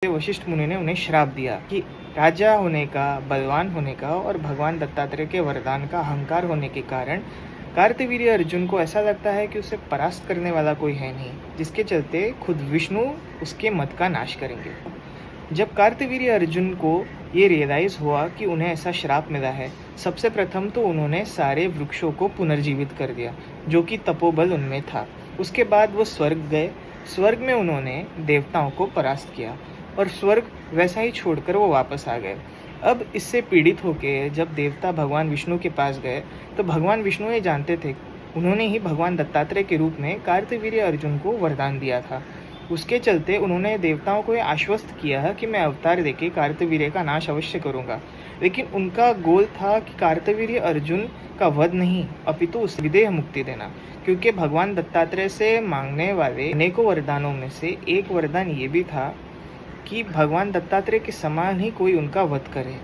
वशिष्ठ मुनि ने उन्हें श्राप दिया कि राजा होने का, बलवान होने का और भगवान दत्तात्रेय के वरदान का अहंकार होने के कारण कार्तवीर्य अर्जुन को ऐसा लगता है कि उसे परास्त करने वाला कोई है नहीं, जिसके चलते खुद विष्णु उसके मत का नाश करेंगे। जब कार्तवीर्य अर्जुन को ये रियलाइज हुआ कि उन्हें ऐसा श्राप मिला है, सबसे प्रथम तो उन्होंने सारे वृक्षों को पुनर्जीवित कर दिया, जो कि तपोबल उनमें था। उसके बाद वो स्वर्ग गए। स्वर्ग में उन्होंने देवताओं को परास्त किया और स्वर्ग वैसा ही छोड़कर वो वापस आ गए। अब इससे पीड़ित होकर जब देवता भगवान विष्णु के पास गए, तो भगवान विष्णु ये जानते थे, उन्होंने ही भगवान दत्तात्रेय के रूप में कार्तवीर्य अर्जुन को वरदान दिया था। उसके चलते उन्होंने देवताओं को ये आश्वस्त किया है कि मैं अवतार देके कार्तवीर्य का नाश अवश्य करूंगा। लेकिन उनका गोल था कि कार्तवीर्य अर्जुन का वध नहीं, अपितु उस विदेह मुक्ति देना, क्योंकि भगवान दत्तात्रेय से मांगने वाले अनेकों वरदानों में से एक वरदान ये भी था कि भगवान दत्तात्रेय के समान ही कोई उनका वध करे।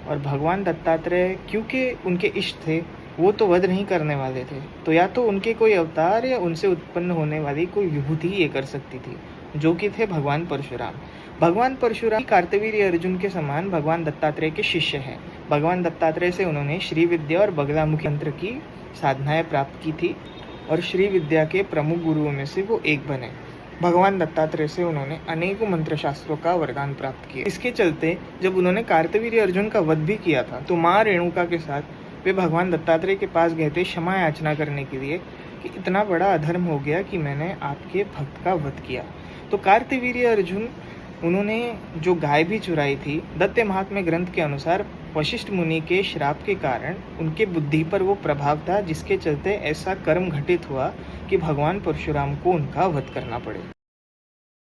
और भगवान दत्तात्रेय क्योंकि उनके इष्ट थे, वो तो वध नहीं करने वाले थे, तो या तो उनके कोई अवतार या उनसे उत्पन्न होने वाली कोई विभूति ये कर सकती थी, जो कि थे भगवान परशुराम। भगवान परशुराम कार्तवीर्य अर्जुन के समान भगवान दत्तात्रेय के शिष्य हैं। भगवान दत्तात्रेय से उन्होंने श्री विद्या और बगलामुखी मंत्र की साधनाएं प्राप्त की थी और श्री विद्या के प्रमुख गुरुओं में से वो एक बने। भगवान दत्तात्रेय से उन्होंने अनेकों मंत्र शास्त्रों का वरदान प्राप्त किया। इसके चलते जब उन्होंने कार्तवीर्य अर्जुन का वध भी किया था, तो माँ रेणुका के साथ वे भगवान दत्तात्रेय के पास गए थे क्षमा याचना करने के लिए कि इतना बड़ा अधर्म हो गया कि मैंने आपके भक्त का वध किया। तो कार्तवीर्य अर्जुन उन्होंने जो गाय भी चुराई थी, दत्त महात्म्य ग्रंथ के अनुसार वशिष्ठ मुनि के श्राप के कारण उनके बुद्धि पर वो प्रभाव था, जिसके चलते ऐसा कर्म घटित हुआ कि भगवान परशुराम को उनका वध करना पड़े।